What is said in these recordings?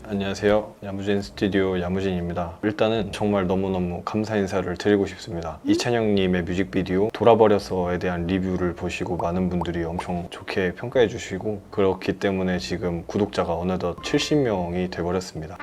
안녕하세요. 야무진 스튜디오 야무진입니다. 일단은 정말 너무너무 감사 인사를 드리고 싶습니다. 이찬영님의 뮤직비디오 돌아버려서에 대한 리뷰를 보시고 많은 분들이 엄청 좋게 평가해 주시고 그렇기 때문에 지금 구독자가 어느덧 70명이 돼버렸습니다.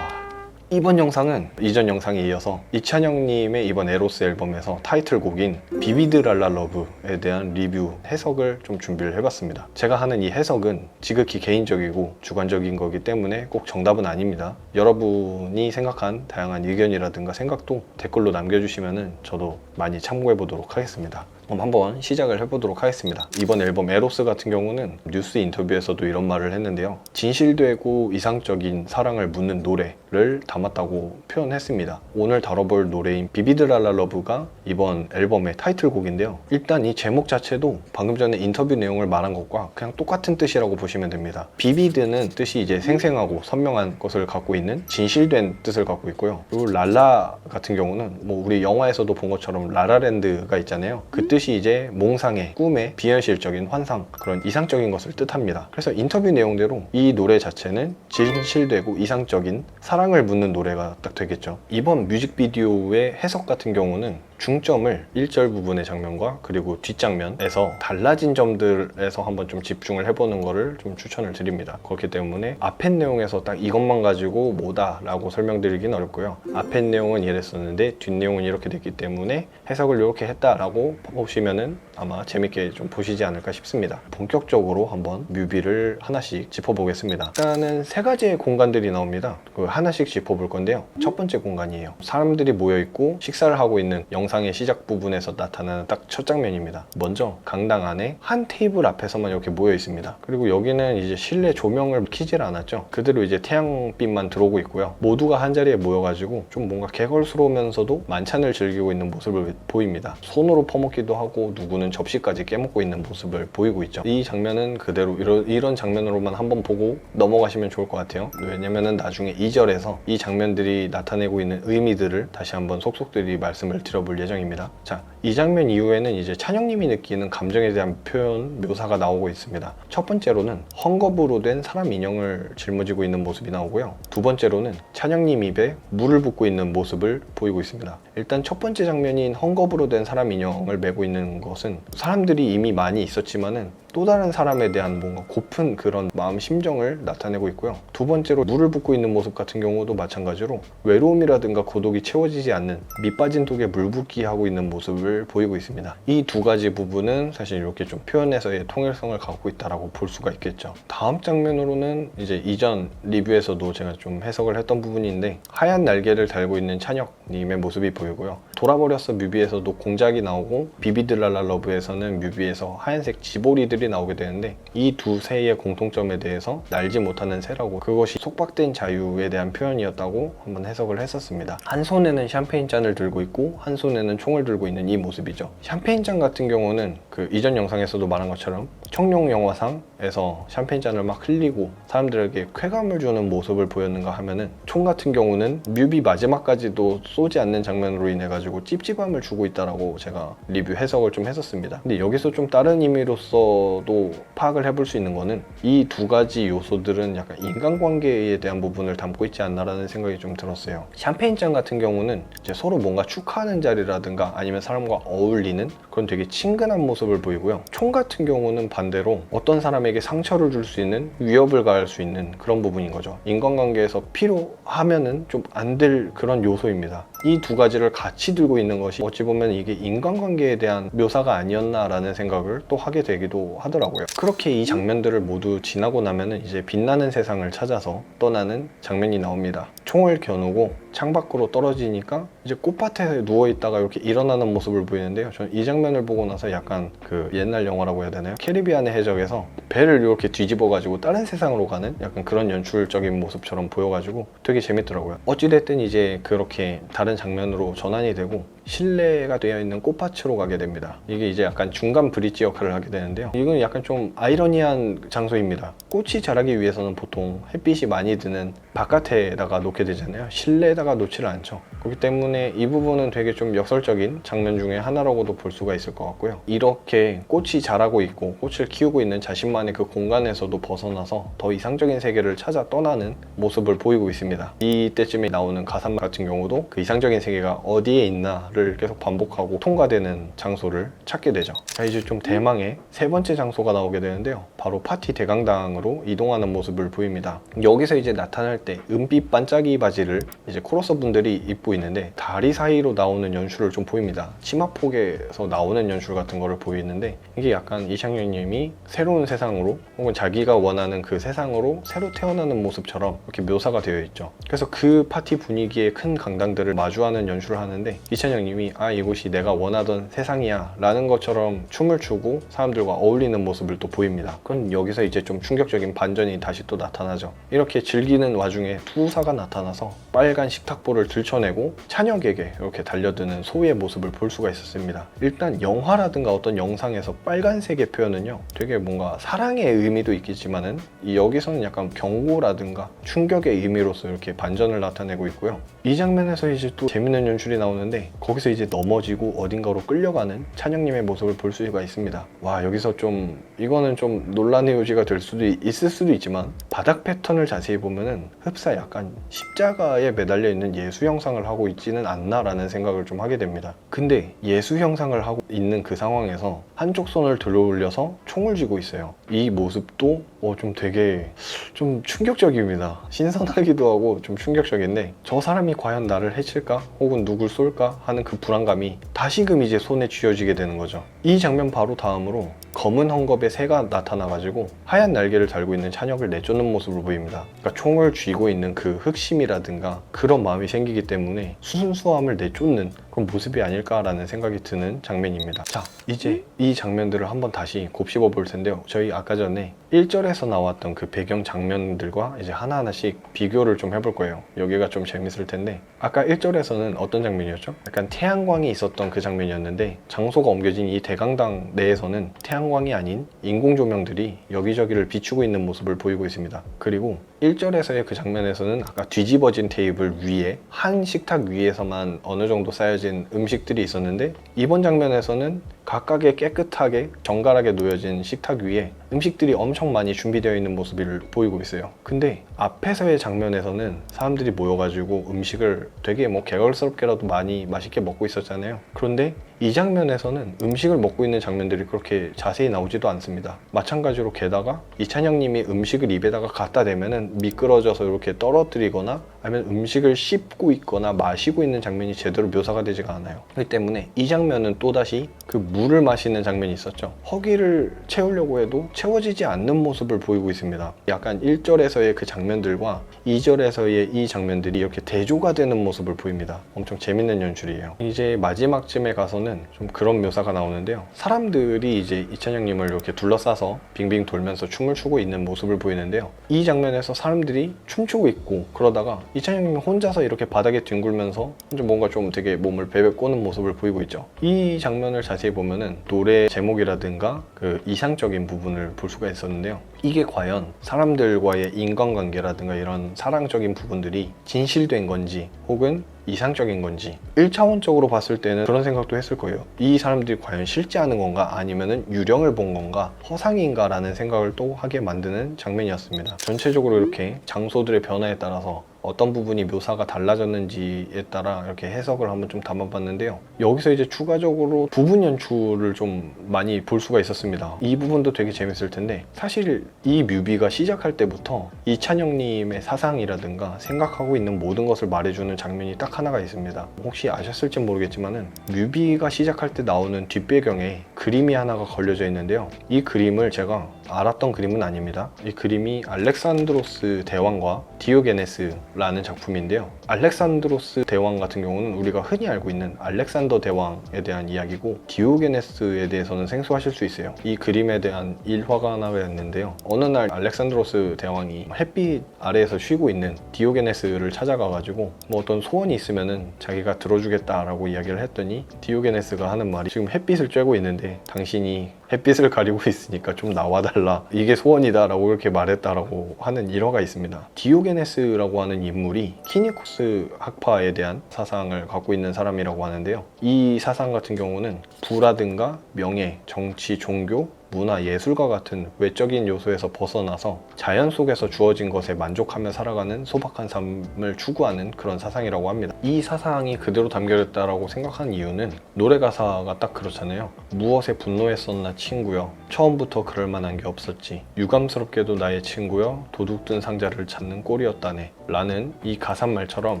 이번 영상은 이전 영상에 이어서 이찬영님의 이번 에로스 앨범에서 타이틀곡인 비비드랄라 러브에 대한 리뷰 해석을 좀 준비를 해봤습니다. 제가 하는 이 해석은 지극히 개인적이고 주관적인 거기 때문에 꼭 정답은 아닙니다. 여러분이 생각한 다양한 의견이라든가 생각도 댓글로 남겨주시면 저도 많이 참고해 보도록 하겠습니다. 그럼 한번 시작을 해보도록 하겠습니다. 이번 앨범 에로스 같은 경우는 뉴스 인터뷰에서도 이런 말을 했는데요. 진실되고 이상적인 사랑을 묻는 노래를 담았다고 표현했습니다. 오늘 다뤄볼 노래인 비비드랄라 러브가 이번 앨범의 타이틀곡인데요. 일단 이 제목 자체도 방금 전에 인터뷰 내용을 말한 것과 그냥 똑같은 뜻이라고 보시면 됩니다. 비비드는 뜻이 이제 생생하고 선명한 것을 갖고 있는 진실된 뜻을 갖고 있고요. 그리고 랄라 같은 경우는 뭐 우리 영화에서도 본 것처럼 라라랜드가 있잖아요. 그 뜻이 이제 몽상의, 꿈의 비현실적인 환상, 그런 이상적인 것을 뜻합니다. 그래서 인터뷰 내용대로 이 노래 자체는 진실되고 이상적인 사랑을 묻는 노래가 딱 되겠죠. 이번 뮤직비디오의 해석 같은 경우는 중점을 1절 부분의 장면과 그리고 뒷장면에서 달라진 점들에서 한번 좀 집중을 해보는 거를 좀 추천을 드립니다. 그렇기 때문에 앞에 내용에서 딱 이것만 가지고 뭐다 라고 설명드리긴 어렵고요. 앞에 내용은 이랬었는데 뒷 내용은 이렇게 됐기 때문에 해석을 이렇게 했다라고 보시면은 아마 재밌게 좀 보시지 않을까 싶습니다. 본격적으로 한번 뮤비를 하나씩 짚어보겠습니다. 일단은 세 가지의 공간들이 나옵니다. 하나씩 짚어볼 건데요. 첫 번째 공간이에요. 사람들이 모여있고 식사를 하고 있는 영상의 시작 부분에서 나타나는 딱 첫 장면입니다. 먼저 강당 안에 한 테이블 앞에서만 이렇게 모여 있습니다. 그리고 여기는 이제 실내 조명을 켜질 않았죠. 그대로 이제 태양빛만 들어오고 있고요. 모두가 한 자리에 모여가지고 좀 뭔가 개걸스러우면서도 만찬을 즐기고 있는 모습을 보입니다. 손으로 퍼먹기도 하고 누구는 접시까지 깨먹고 있는 모습을 보이고 있죠. 이 장면은 그대로 이런 장면으로만 한번 보고 넘어가시면 좋을 것 같아요. 왜냐면은 나중에 2절에서 이 장면들이 나타내고 있는 의미들을 다시 한번 속속들이 말씀을 드려볼 예정입니다. 자, 이 장면 이후에는 이제 찬영님이 느끼는 감정에 대한 표현, 묘사가 나오고 있습니다. 첫 번째로는 헝겊으로 된 사람 인형을 짊어지고 있는 모습이 나오고요. 두 번째로는 찬영님 입에 물을 붓고 있는 모습을 보이고 있습니다. 일단 첫 번째 장면인 헝겊으로 된 사람 인형을 메고 있는 것은 사람들이 이미 많이 있었지만은 또 다른 사람에 대한 뭔가 고픈 그런 마음 심정을 나타내고 있고요. 두 번째로 물을 붓고 있는 모습 같은 경우도 마찬가지로 외로움이라든가 고독이 채워지지 않는 밑 빠진 독에 물 붓기 하고 있는 모습을 보이고 있습니다. 이 두 가지 부분은 사실 이렇게 좀 표현에서의 통일성을 갖고 있다라고 볼 수가 있겠죠. 다음 장면으로는 이제 이전 리뷰에서도 제가 좀 해석을 했던 부분인데 하얀 날개를 달고 있는 찬혁님의 모습이 보이고요. 돌아버렸어 뮤비에서도 공작이 나오고 비비드랄라 러브에서는 뮤비에서 하얀색 지보리들이 나오게 되는데 이 두 새의 공통점에 대해서 날지 못하는 새라고, 그것이 속박된 자유에 대한 표현이었다고 한번 해석을 했었습니다. 한 손에는 샴페인 잔을 들고 있고 한 손에는 총을 들고 있는 이 모습이죠. 샴페인 잔 같은 경우는 그 이전 영상에서도 말한 것처럼 청룡 영화상에서 샴페인 잔을 막 흘리고 사람들에게 쾌감을 주는 모습을 보였는가 하면은 총 같은 경우는 뮤비 마지막까지도 쏘지 않는 장면으로 인해 가지고 찝찝함을 주고 있다라고 제가 리뷰 해석을 좀 했었습니다. 근데 여기서 좀 다른 의미로서도 파악을 해볼 수 있는 거는 이 두 가지 요소들은 약간 인간관계에 대한 부분을 담고 있지 않나라는 생각이 좀 들었어요. 샴페인 잔 같은 경우는 이제 서로 뭔가 축하하는 자리라든가 아니면 사람과 어울리는 그런 되게 친근한 모습을 보이고요. 총 같은 경우는 반대로 어떤 사람에게 상처를 줄 수 있는, 위협을 가할 수 있는 그런 부분인 거죠. 인간관계에서 필요하면은 좀 안 될 그런 요소입니다. 이 두 가지를 같이 들고 있는 것이 어찌 보면 이게 인간관계에 대한 묘사가 아니었나라는 생각을 또 하게 되기도 하더라고요. 그렇게 이 장면들을 모두 지나고 나면은 이제 빛나는 세상을 찾아서 떠나는 장면이 나옵니다. 총을 겨누고 창밖으로 떨어지니까 이제 꽃밭에 누워있다가 이렇게 일어나는 모습을 보이는데요. 저는 이 장면을 보고 나서 약간 그 옛날 영화라고 해야 되나요? 캐리비안의 해적에서 배를 이렇게 뒤집어가지고 다른 세상으로 가는 약간 그런 연출적인 모습처럼 보여가지고 되게 재밌더라고요. 어찌됐든 이제 그렇게 다른 장면으로 전환이 되고 실내가 되어 있는 꽃밭으로 가게 됩니다. 이게 이제 약간 중간 브릿지 역할을 하게 되는데요. 이건 약간 좀 아이러니한 장소입니다. 꽃이 자라기 위해서는 보통 햇빛이 많이 드는 바깥에다가 놓게 되잖아요. 실내에다가 놓지를 않죠. 그렇기 때문에 이 부분은 되게 좀 역설적인 장면 중에 하나라고도 볼 수가 있을 것 같고요. 이렇게 꽃이 자라고 있고 꽃을 키우고 있는 자신만의 그 공간에서도 벗어나서 더 이상적인 세계를 찾아 떠나는 모습을 보이고 있습니다. 이때쯤에 나오는 가사 같은 경우도 그 이상적인 세계가 어디에 있나를 계속 반복하고 통과되는 장소를 찾게 되죠. 자, 이제 좀 대망의 세 번째 장소가 나오게 되는데요. 바로 파티 대강당으로 이동하는 모습을 보입니다. 여기서 이제 나타날 때 은빛 반짝이 바지를 이제 코러스 분들이 입고 있는데 다리 사이로 나오는 연출을 좀 보입니다. 치마폭에서 나오는 연출 같은 거를 보이는데 이게 약간 이창용님이 새로운 세상으로 혹은 자기가 원하는 그 세상으로 새로 태어나는 모습처럼 이렇게 묘사가 되어 있죠. 그래서 그 파티 분위기의 큰 강당들을 마주하는 연출을 하는데 이찬영님이 아 이곳이 내가 원하던 세상이야 라는 것처럼 춤을 추고 사람들과 어울리는 모습을 또 보입니다. 그럼 여기서 이제 좀 충격적인 반전이 다시 또 나타나죠. 이렇게 즐기는 와중에 투사가 나타나서 빨간 식탁보를 들춰내고 찬혁에게 이렇게 달려드는 소의 모습을 볼 수가 있었습니다. 일단 영화라든가 어떤 영상에서 빨간색의 표현은요 되게 뭔가 사랑의 의미도 있겠지만은 여기서는 약간 경고라든가 충격의 의미로서 이렇게 반전을 나타내고 있고요. 이 장면에서 이제 또 재밌는 연출이 나오는데 거기서 이제 넘어지고 어딘가로 끌려가는 찬혁님의 모습을 볼 수가 있습니다. 와, 여기서 좀 이거는 좀 논란의 요지가 될 수도 있을 수도 있지만 바닥 패턴을 자세히 보면은 흡사 약간 십자가에 매달려 있는 예수 형상을 하고 있지는 않나라는 생각을 좀 하게 됩니다. 근데 예수 형상을 하고 있는 그 상황에서 한쪽 손을 들어 올려서 총을 쥐고 있어요. 이 모습도 좀 되게 좀 충격적입니다. 신선하기도 하고 좀 충격적인데 저 사람이 과연 나를 해칠까? 혹은 누굴 쏠까? 하는 그 불안감이 다시금 이제 손에 쥐어지게 되는 거죠. 이 장면 바로 다음으로 검은 헝겊에 새가 나타나가지고 하얀 날개를 달고 있는 찬혁을 내쫓는 모습을 보입니다. 그러니까 총을 쥐고 있는 그 흑심이라든가 그런 마음이 생기기 때문에 수순수함을 내쫓는 그런 모습이 아닐까라는 생각이 드는 장면입니다. 자, 이제 이 장면들을 한번 다시 곱씹어 볼 텐데요. 저희 아까 전에 1절에서 나왔던 그 배경 장면들과 이제 하나하나씩 비교를 좀 해볼 거예요. 여기가 좀 재밌을 텐데 아까 1절에서는 어떤 장면이었죠? 약간 태양광이 있었던 그 장면이었는데 장소가 옮겨진 이 대강당 내에서는 태양광이 아닌 인공 조명들이 여기저기를 비추고 있는 모습을 보이고 있습니다. 그리고 1절에서의 그 장면에서는 아까 뒤집어진 테이블 위에 한 식탁 위에서만 어느 정도 쌓여진 음식들이 있었는데 이번 장면에서는 각각의 깨끗하게 정갈하게 놓여진 식탁 위에 음식들이 엄청 많이 준비되어 있는 모습을 보이고 있어요. 근데 앞에서의 장면에서는 사람들이 모여가지고 음식을 되게 뭐 개걸스럽게라도 많이 맛있게 먹고 있었잖아요. 그런데 이 장면에서는 음식을 먹고 있는 장면들이 그렇게 자세히 나오지도 않습니다. 마찬가지로 게다가 이찬혁님이 음식을 입에다가 갖다 대면은 미끄러져서 이렇게 떨어뜨리거나 아니면 음식을 씹고 있거나 마시고 있는 장면이 제대로 묘사가 되지가 않아요. 그렇기 때문에 이 장면은 또다시 그 물을 마시는 장면이 있었죠. 허기를 채우려고 해도 채워지지 않는 모습을 보이고 있습니다. 약간 1절에서의 그 장면들과 2절에서의 이 장면들이 이렇게 대조가 되는 모습을 보입니다. 엄청 재밌는 연출이에요. 이제 마지막쯤에 가서는 좀 그런 묘사가 나오는데요. 사람들이 이제 이찬혁님을 이렇게 둘러싸서 빙빙 돌면서 춤을 추고 있는 모습을 보이는데요. 이 장면에서 사람들이 춤추고 있고 그러다가 이찬혁님이 혼자서 이렇게 바닥에 뒹굴면서 뭔가 좀 되게 몸을 베베 꼬는 모습을 보이고 있죠. 이 장면을 자세히 보면은 노래 제목이라든가 그 이상적인 부분을 볼 수가 있었는데요. 이게 과연 사람들과의 인간관계라든가 이런 사랑적인 부분들이 진실된 건지 혹은 이상적인 건지 1차원적으로 봤을 때는 그런 생각도 했을 거예요. 이 사람들이 과연 실제 하는 건가 아니면은 유령을 본 건가 허상인가 라는 생각을 또 하게 만드는 장면이었습니다. 전체적으로 이렇게 장소들의 변화에 따라서 어떤 부분이 묘사가 달라졌는지에 따라 이렇게 해석을 한번 좀 담아봤는데요. 여기서 이제 추가적으로 부분 연출을 좀 많이 볼 수가 있었습니다. 이 부분도 되게 재밌을 텐데 사실 이 뮤비가 시작할 때부터 이찬혁님의 사상이라든가 생각하고 있는 모든 것을 말해주는 장면이 딱 하나가 있습니다. 혹시 아셨을지 모르겠지만은 뮤비가 시작할 때 나오는 뒷배경에 그림이 하나가 걸려져 있는데요. 이 그림을 제가 알았던 그림은 아닙니다. 이 그림이 알렉산드로스 대왕과 디오게네스라는 작품인데요. 알렉산드로스 대왕 같은 경우는 우리가 흔히 알고 있는 알렉산더 대왕에 대한 이야기고 디오게네스에 대해서는 생소하실 수 있어요. 이 그림에 대한 일화가 하나가 있는데요. 어느 날 알렉산드로스 대왕이 햇빛 아래에서 쉬고 있는 디오게네스를 찾아가가지고 뭐 어떤 소원이 있으면은 자기가 들어주겠다라고 이야기를 했더니 디오게네스가 하는 말이 지금 햇빛을 쬐고 있는데 당신이 햇빛을 가리고 있으니까 좀 나와달라, 이게 소원이다 라고 이렇게 말했다라고 하는 일화가 있습니다. 디오게네스라고 하는 인물이 키니코스 학파에 대한 사상을 갖고 있는 사람이라고 하는데요, 이 사상 같은 경우는 부라든가 명예, 정치, 종교, 문화, 예술과 같은 외적인 요소에서 벗어나서 자연 속에서 주어진 것에 만족하며 살아가는 소박한 삶을 추구하는 그런 사상이라고 합니다. 이 사상이 그대로 담겨있다고 생각한 이유는 노래 가사가 딱 그렇잖아요. 무엇에 분노했었나 친구여, 처음부터 그럴 만한 게 없었지, 유감스럽게도 나의 친구여, 도둑든 상자를 찾는 꼴이었다네 라는 이 가사말처럼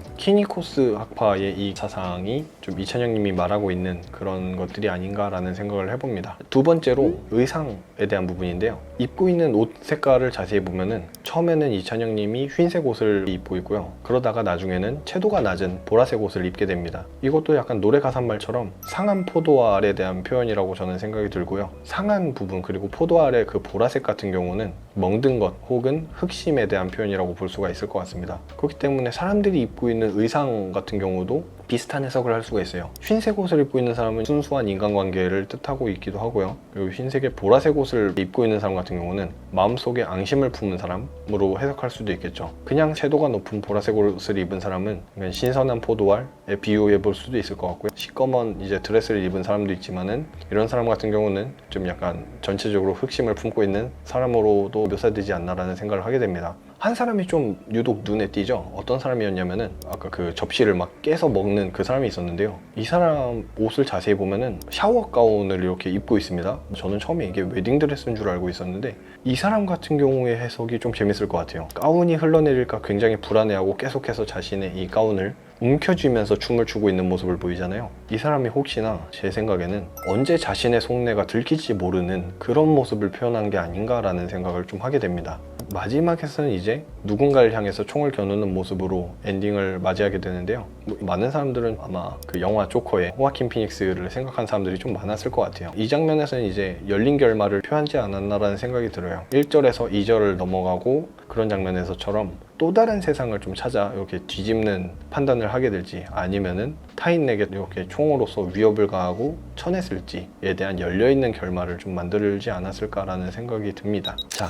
키니코스 학파의 이 사상이 좀 이찬영님이 말하고 있는 그런 것들이 아닌가라는 생각을 해봅니다. 두 번째로 의상에 대한 부분인데요, 입고 있는 옷 색깔을 자세히 보면은 처음에는 이찬영님이 흰색 옷을 입고 있고요, 그러다가 나중에는 채도가 낮은 보라색 옷을 입게 됩니다. 이것도 약간 노래 가사말처럼 상한 포도알에 대한 표현이라고 저는 생각이 들고요, 상한 부분 그리고 포도알의 그 보라색 같은 경우는 멍든 것 혹은 흑심에 대한 표현이라고 볼 수가 있을 것 같습니다. 그렇기 때문에 사람들이 입고 있는 의상 같은 경우도 비슷한 해석을 할 수가 있어요. 흰색 옷을 입고 있는 사람은 순수한 인간관계를 뜻하고 있기도 하고요, 그리고 흰색의 보라색 옷을 입고 있는 사람 같은 경우는 마음속에 앙심을 품은 사람으로 해석할 수도 있겠죠. 그냥 채도가 높은 보라색 옷을 입은 사람은 그냥 신선한 포도알에 비유해 볼 수도 있을 것 같고요, 시꺼먼 이제 드레스를 입은 사람도 있지만은 이런 사람 같은 경우는 좀 약간 전체적으로 흑심을 품고 있는 사람으로도 묘사되지 않나라는 생각을 하게 됩니다. 한 사람이 좀 유독 눈에 띄죠. 어떤 사람이었냐면은 아까 그 접시를 막 깨서 먹는 그 사람이 있었는데요, 이 사람 옷을 자세히 보면은 샤워 가운을 이렇게 입고 있습니다. 저는 처음에 이게 웨딩드레스인 줄 알고 있었는데 이 사람 같은 경우의 해석이 좀 재밌을 것 같아요. 가운이 흘러내릴까 굉장히 불안해하고 계속해서 자신의 이 가운을 움켜쥐면서 춤을 추고 있는 모습을 보이잖아요. 이 사람이 혹시나 제 생각에는 언제 자신의 속내가 들킬지 모르는 그런 모습을 표현한 게 아닌가라는 생각을 좀 하게 됩니다. 마지막에서는 이제 누군가를 향해서 총을 겨누는 모습으로 엔딩을 맞이하게 되는데요, 많은 사람들은 아마 그 영화 조커의 호아킨 피닉스를 생각한 사람들이 좀 많았을 것 같아요. 이 장면에서는 이제 열린 결말을 표현하지 않았나라는 생각이 들어요. 1절에서 2절을 넘어가고 그런 장면에서처럼 또 다른 세상을 좀 찾아 이렇게 뒤집는 판단을 하게 될지, 아니면은 타인에게 이렇게 총으로서 위협을 가하고 쳐냈을지에 대한 열려있는 결말을 좀 만들지 않았을까라는 생각이 듭니다. 자,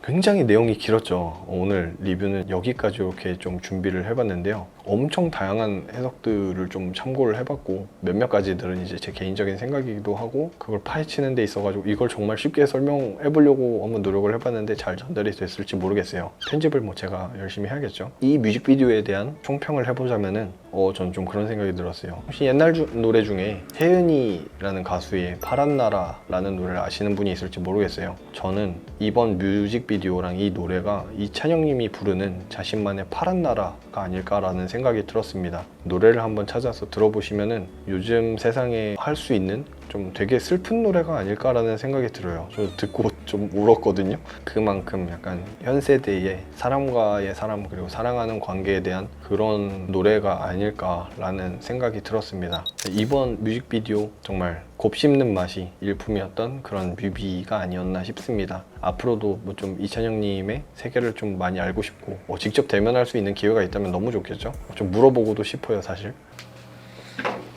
굉장히 내용이 길었죠. 오늘 리뷰는 여기까지 이렇게 좀 준비를 해봤는데요, 엄청 다양한 해석들을 좀 참고를 해봤고 몇몇 가지들은 이제 제 개인적인 생각이기도 하고 그걸 파헤치는 데 있어가지고 이걸 정말 쉽게 설명해 보려고 한번 노력을 해봤는데 잘 전달이 됐을지 모르겠어요. 편집을 뭐 제가 열심히 해야겠죠. 이 뮤직비디오에 대한 총평을 해보자면은 전 좀 그런 생각이 들었어요. 혹시 옛날 노래 중에 혜은이라는 가수의 파란 나라라는 노래를 아시는 분이 있을지 모르겠어요. 저는 이번 뮤직비디오랑 이 노래가 이찬영님이 부르는 자신만의 파란 나라가 아닐까라는 생각이 들었습니다. 노래를 한번 찾아서 들어보시면은 요즘 세상에 할 수 있는 좀 되게 슬픈 노래가 아닐까라는 생각이 들어요. 저 듣고 좀 울었거든요. 그만큼 약간 현 세대의 사람과의 사람 그리고 사랑하는 관계에 대한 그런 노래가 아닐까라는 생각이 들었습니다. 이번 뮤직비디오 정말 곱씹는 맛이 일품이었던 그런 뮤비가 아니었나 싶습니다. 앞으로도 뭐 좀 이찬영님의 세계를 좀 많이 알고 싶고 직접 대면할 수 있는 기회가 있다면 너무 좋겠죠. 좀 물어보고도 싶어요 사실.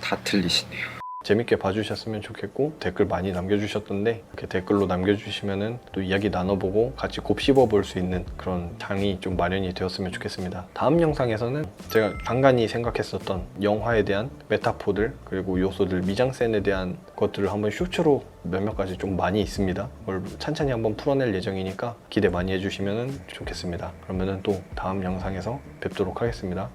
다 틀리시네요. 재밌게 봐주셨으면 좋겠고 댓글 많이 남겨주셨던데 이렇게 댓글로 남겨주시면은 또 이야기 나눠보고 같이 곱씹어 볼 수 있는 그런 장이 좀 마련이 되었으면 좋겠습니다. 다음 영상에서는 제가 간간히 생각했었던 영화에 대한 메타포들 그리고 요소들, 미장센에 대한 것들을 한번 쇼츠로 몇몇 가지 좀 많이 있습니다. 그걸 찬찬히 한번 풀어낼 예정이니까 기대 많이 해주시면 좋겠습니다. 그러면은 또 다음 영상에서 뵙도록 하겠습니다.